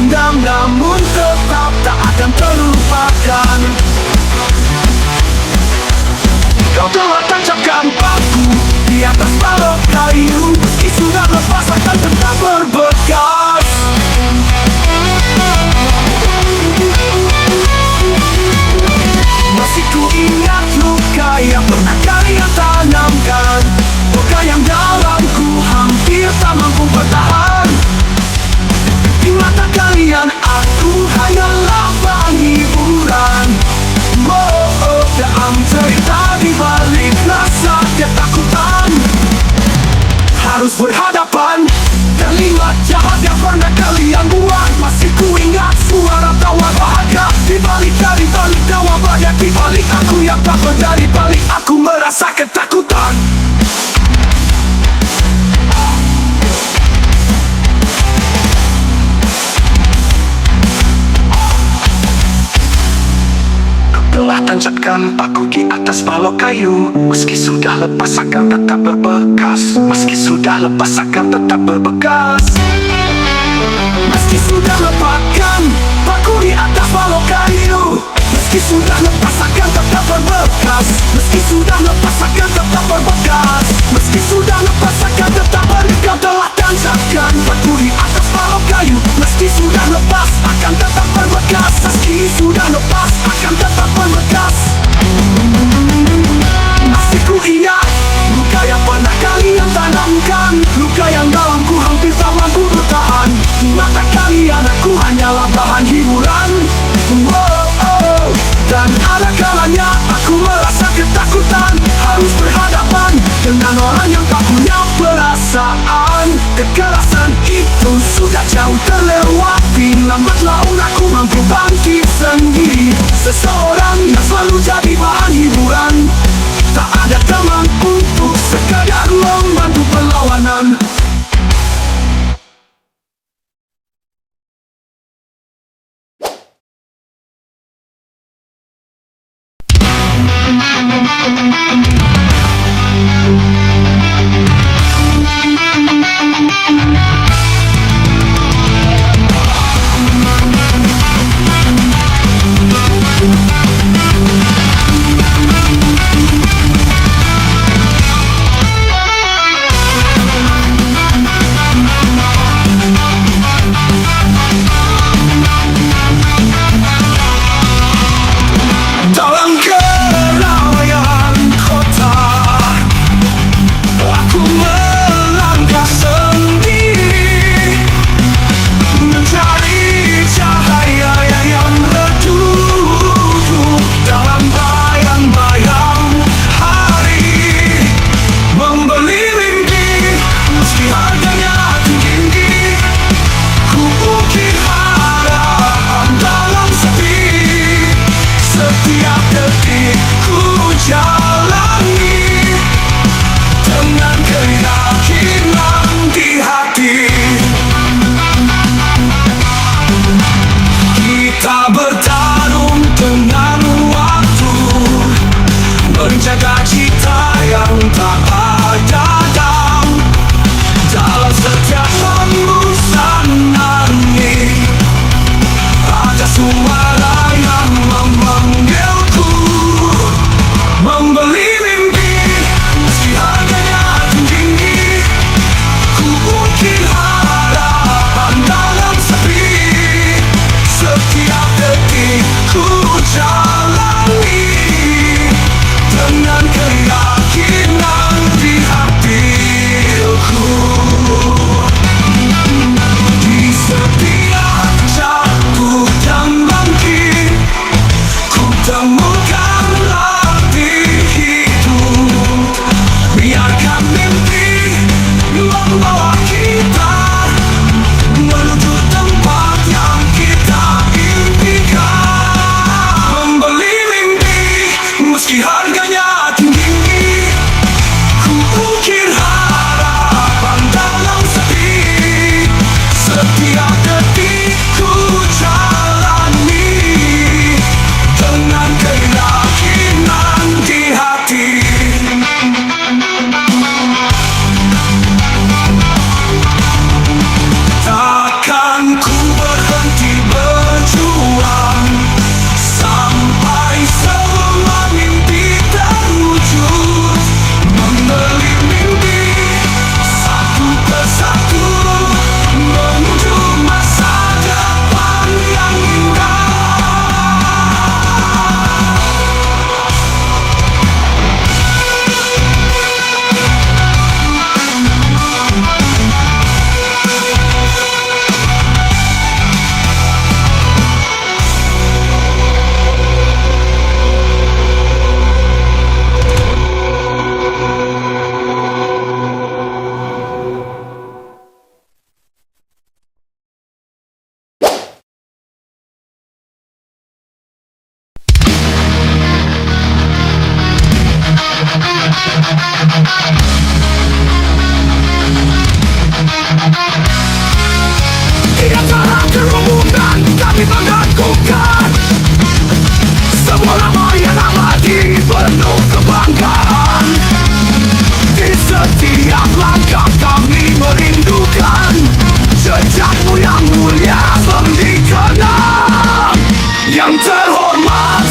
dendam, namun tetap tak akan terlupakan. Kau telah tancapkan paku di atas balok kayu, meski sudah lepas akan tetap berbekas. Masih ku ingat luka yang pernah kalian tanamkan, luka yang dalamku hampir tak mampu bertahan. Di mata kalian aku hanyalah bahan hiburan. Dalam cerita di balik rasa ketakutan, harus berhadapan kalimat jahat yang pernah kalian buat. Masih ku ingat suara tawa bahagia di balik tawa banyak, di balik aku yang tak berdari, balik aku merasa ketakutan. Telah tancapkan paku di atas balok kayu, meski sudah lepas akan tetap berbekas. Meski sudah lepas akan tetap berbekas. Meski sudah lepaskan paku di atas balok kayu, meski sudah lepas akan tetap berbekas. Meski sudah lepas akan tetap berbekas. Meski sudah lepas akan tetap berbekas. Telah tancapkan paku di atas balok kayu, meski sudah lepas akan tetap berbekas. Meski sudah lepas akan tetap berbekas. Masih ku ingat luka yang pernah kalian tanamkan, luka yang dalamku hampir tak mampu bertahan. Di mata kalian aku hanyalah bahan hiburan. Dan ada kalanya aku merasa ketakutan, harus berhadapan dengan orang yang tak punya perasaan. Kekerasan itu sudah jauh terlewati, lambat laun aku mampu bangkit sendiri. Seseorang yang selalu jadi bahan hiburan, tak ada teman untuk sekadar membantu perlawanan. kebanggaan. Di setiap langkah kami merindukan jejakmu yang mulia dikenang. Yang terhormat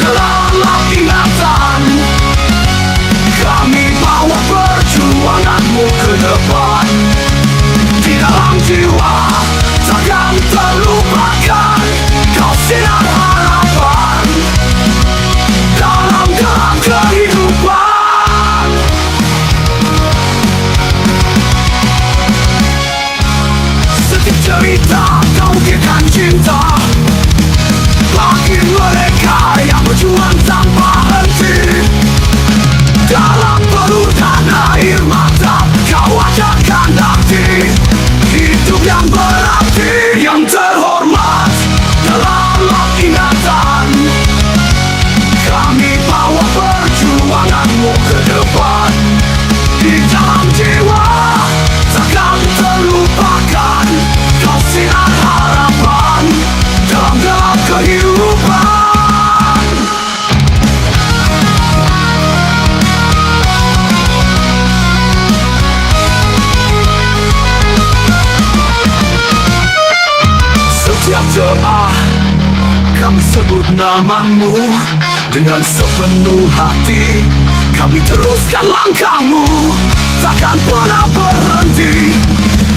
dalam ingatan, kami bawa perjuanganmu ke depan. Di dalam jiwa takkan terlupakan, kau sinar harapan dalam gerak kehidupan. Setiap cerita kau ukirkan cinta bagi mereka yang berjuang tanpa henti. Dalam peluh dan air mata kau ajarkan arti hidup yang berarti. Yang terhormat dalam ingatan, kami bawa perjuanganmu ke depan. Di dalam jiwa takkan terlupakan, kau sinar harapan dalam gerak kehidupan. Setiap doa kami sebut namamu dengan sepenuh hati. Kami teruskan langkahmu, takkan pernah berhenti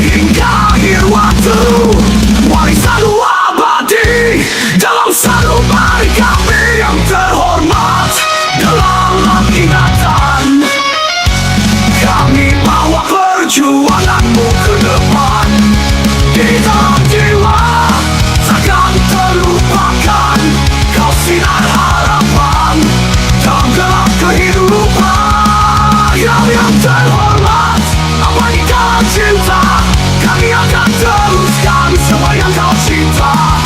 hingga akhir waktu. Warisan abadi dalam sanubari kami. Yang terhormat dalam ingatan, kami bawa perjuanganmu ke depan. Di dalam jiwa takkan terlupakan, kau sinar harapan dalam gerak kehidupan. Yang terhormat abadikan cinta, kami akan teruskan semua yang kau cinta.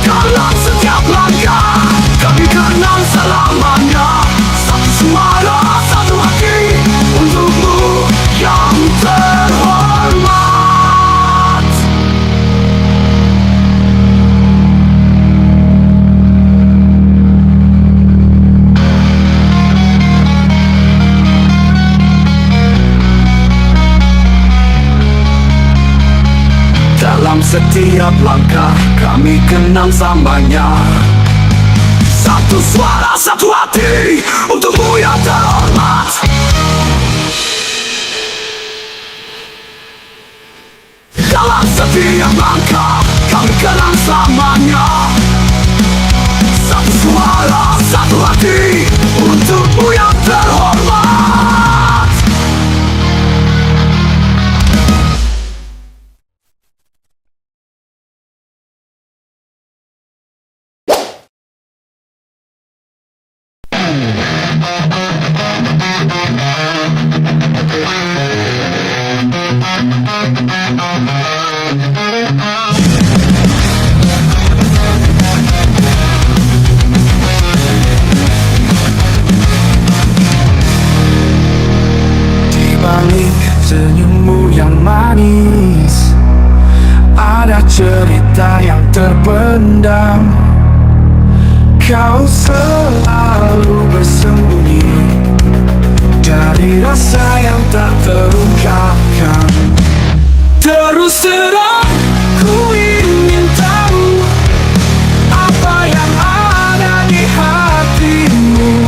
Dalam setiap langkah kami kenal selamanya. Satu suara, satu hati untukmu yang terhormat. Dalam setiap langkah kami kenang samanya. Satu suara, satu hati untukmu yang terhormat. Dalam setiap langkah kami kenang samanya. Satu suara, satu hati untukmu yang terhormat. Di balik senyummu yang manis ada cerita yang terpendam. Kau selalu bersembunyi dari rasa yang tak terungkapkan. Terus terang ku ingin tahu apa yang ada di hatimu.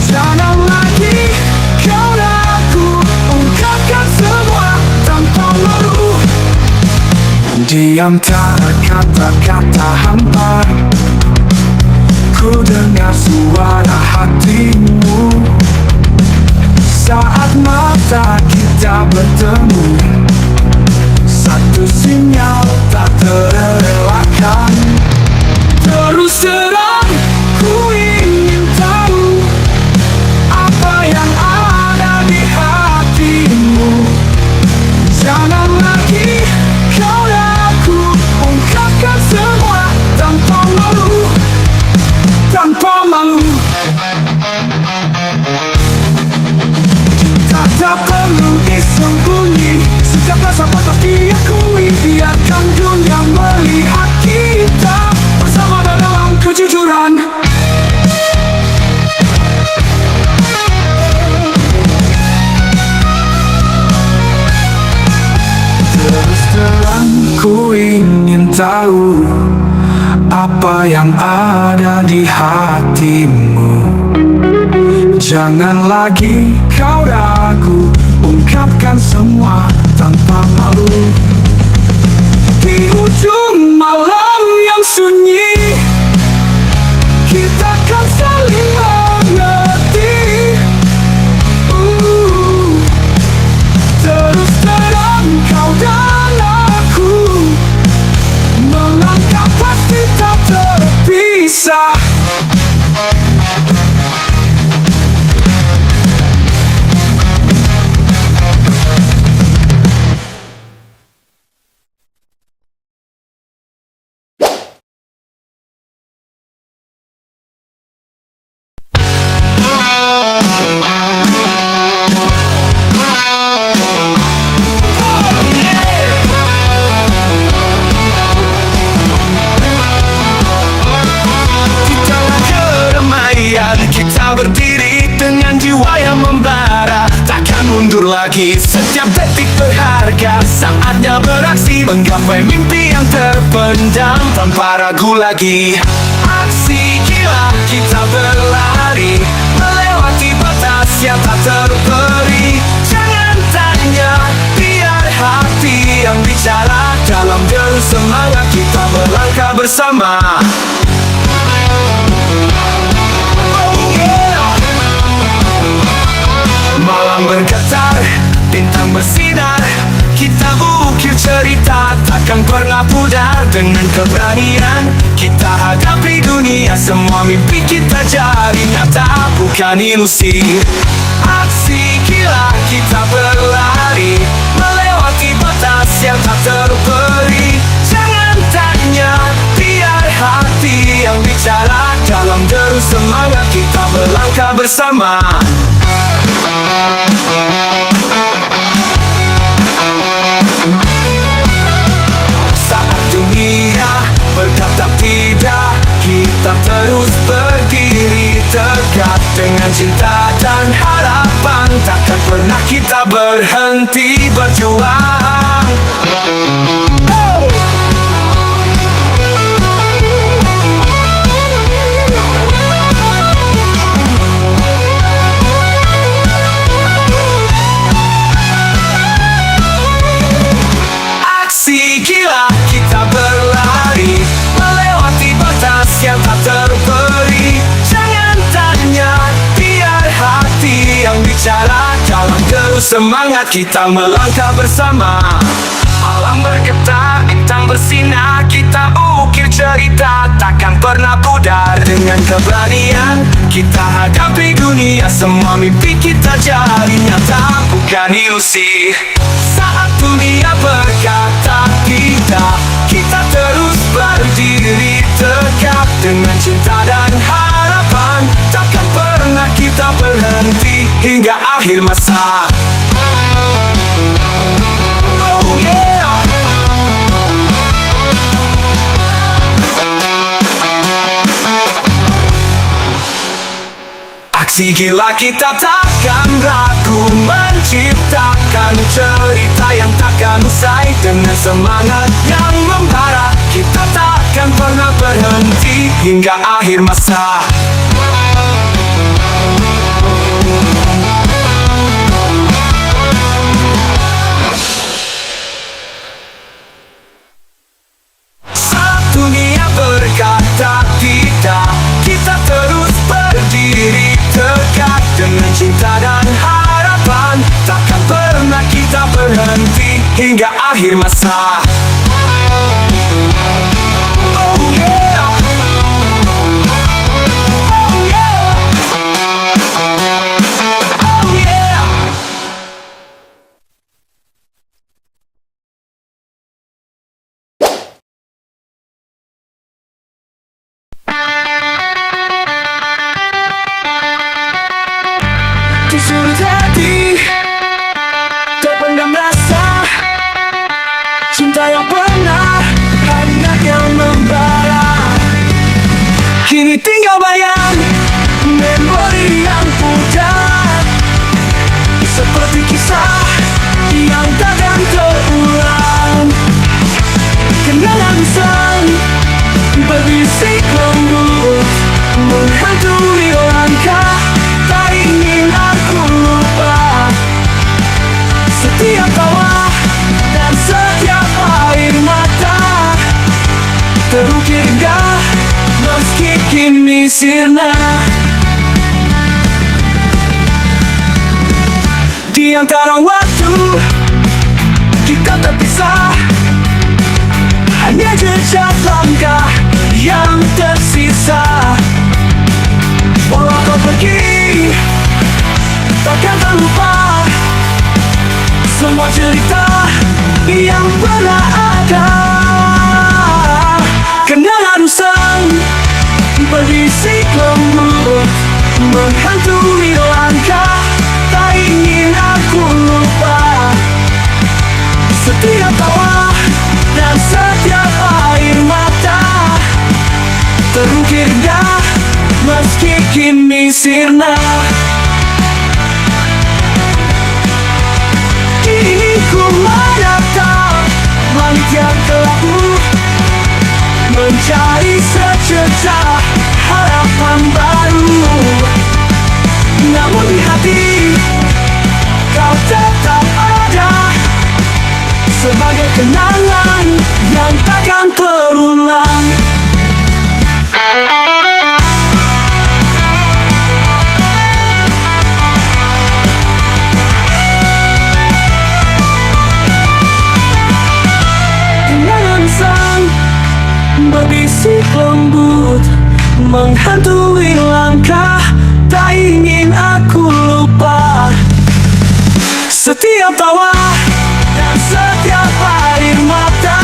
Jangan lagi kau ragu, ungkapkan semua tanpa malu. Di antara kata-kata hampa ku dengar suara hatimu. Saat mata kita bertemu, satu sinyal tak terelakkan. Terus terang ku ingin tahu apa yang ada di hatimu. Jangan lagi kau ragu, ungkapkan semua tanpa malu. Tanpa malu. Tak perlu disembunyi, setiap rasa patut diakui. Biarkan dunia melihat kita bersama dalam kejujuran. tahu apa yang ada di hatimu. Jangan lagi kau ragu, ungkapkan semua tanpa malu. Di ujung malam yang sunyi, kita kan saling mengerti. Terus terang kau dan aku, melangkah pasti tak terpisah. Kita berdiri dengan jiwa yang membara, takkan mundur lagi, setiap detik berharga. Saatnya beraksi, menggapai mimpi yang terpendam tanpa ragu lagi. Aksi gila kita berlari, melewati batas yang tak terperi. Jangan tanya, biar hati yang bicara. Dalam deru semangat kita melangkah bersama. Malam bergetar, bintang bersinar, kita ukir cerita, takkan pernah pudar. Dengan keberanian kita hadapi dunia, semua mimpi kita jadi nyata, bukan ilusi. Aksi gila kita berlari, melewati batas yang tak terperi. Jangan tanya, biar hati yang bicara. Dalam deru semangat kita melangkah bersama. Saat dunia berkata tidak, kita terus berdiri tegak. Dengan cinta dan harapan, takkan pernah kita berhenti berjuang. Gila kita berlari, melewati batas yang tak terperi. Jangan tanya, biar hati yang bicara. Dalam deru semangat kita melangkah bersama. Alam bergetar, bintang bersinar, kita ukir cerita, takkan pernah pudar. Dengan keberanian kita hadapi dunia, semua mimpi kita jadi nyata, bukan ilusi. Saat dunia berkata tidak, kita terus berdiri tegak. Dengan cinta dan harapan, takkan pernah kita berhenti hingga akhir masa. Oh yeah. Aksi gila kita takkan ragu, menciptakan cerita yang takkan usai. Dengan semangat yang membara, kita takkan pernah berhenti hingga akhir masa. Saat dunia berkata tidak, kita terus berdiri tegak. Dengan cinta dan harapan, takkan pernah kita berhenti hingga akhir masa. Oh yeah. Oh yeah. Oh yeah. Di sudut hati terpendam rasa cinta yang pernah, hangat yang membara. Kini tinggal bayang memori yang pudar, seperti kisah yang takkan terulang. Kenangan bisa sirna. Di antara waktu kita terpisah, hanya jejak langkah yang tersisa. Walau kau pergi, takkan terlupa semua cerita yang pernah ada. Kenangan usang berisik lembut menghantui langkah, tak ingin aku lupa. Setiap tawa dan setiap air mata terukir indah meski kini sirna. Kini ku menatap langit yang kelabu, mencari secercah harapan baru. Namun di hati kau tetap ada sebagai kenangan yang takkan terulang. Kenangan sang berbisik lembut menghantui langkah, tak ingin aku lupa. Setiap tawa dan setiap air mata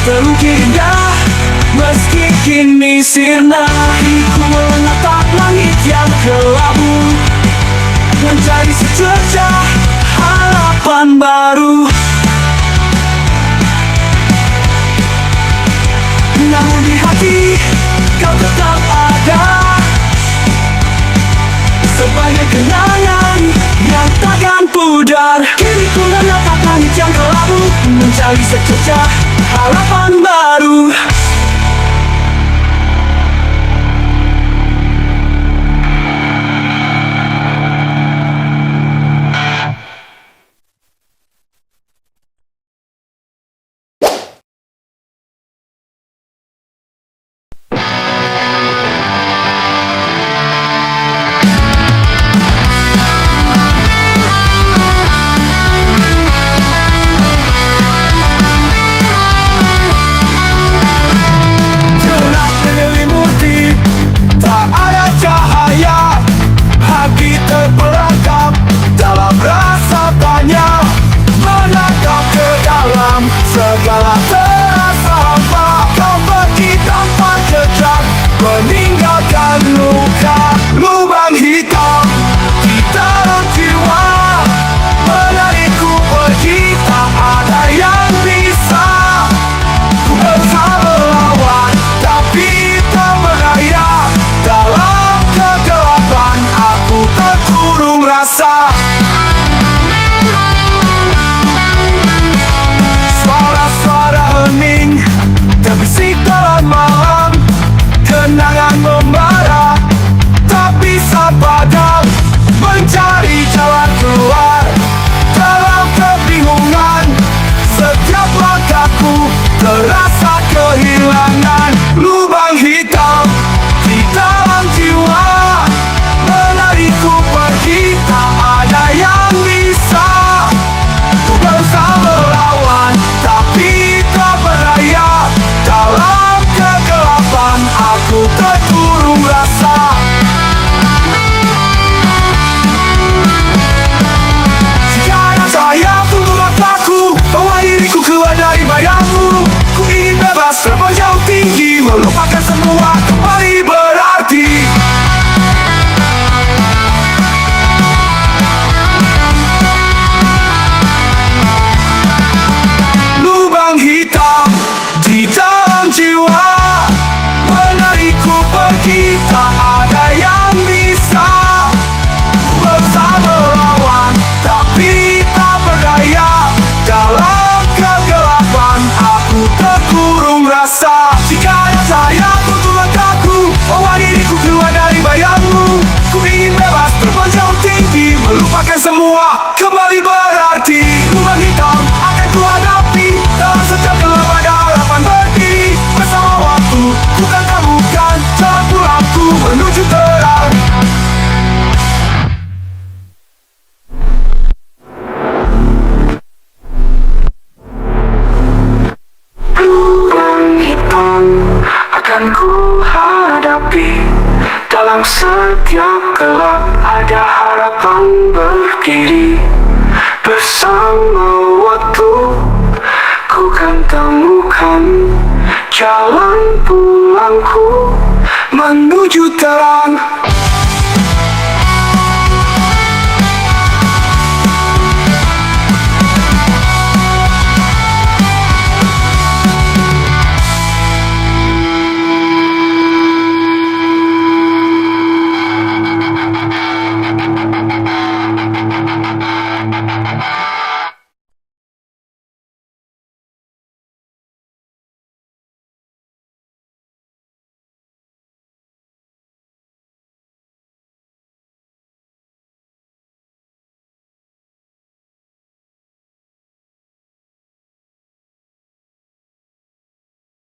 terukir indah meski kini sirna. Ku menatap langit yang kelabu, mencari secercah harapan baru. Namun di hati kau tetap ada sebagai kenangan yang takkan pudar. Kini ku menatap langit yang kelabu, mencari secercah harapan baru. Segala terasa hampa, kau pergi tanpa jejak, meninggalkan luka. Lubang hitam di dalam jiwa menarikku pergi, tak ada yang bisa. Ku berusaha melawan, tapi tak berdaya. Dalam kegelapan aku terkurung rasa. Terbisik dalam malam, kenangan membara, tak bisa padam. Mencari jalan keluar dalam kebingungan, setiap langkahku terasa kehilangan. Lubang hitam di dalam jiwa menarikku pergi, tak ada yang bisa. Ku berusaha melawan, tapi tak berdaya. Dalam kegelapan aku terkurung rasa. Sekarang saya tunggu mataku, bawa diriku keluar dari bayangmu. Ku ingin bebas terbang jauh tinggi, melupakan semua kembali berarti. Lubang hitam di dalam jiwa menarikku pergi, tak ada yang bisa. Berusaha melawan, tapi tak berdaya. Dalam kegelapan aku terkurung rasa. Jika saya tutup langkahku, bawa diriku keluar dari bayangmu. Ku ingin bebas terbang jauh tinggi, melupakan semua kembali berarti. Lubang hitam akan ku hadapi, dalam setiap gelap ada harapan berdiri. Bersama waktu ku kan temukan diri. Bersama waktu ku kan temukan jalan pulangku menuju terang.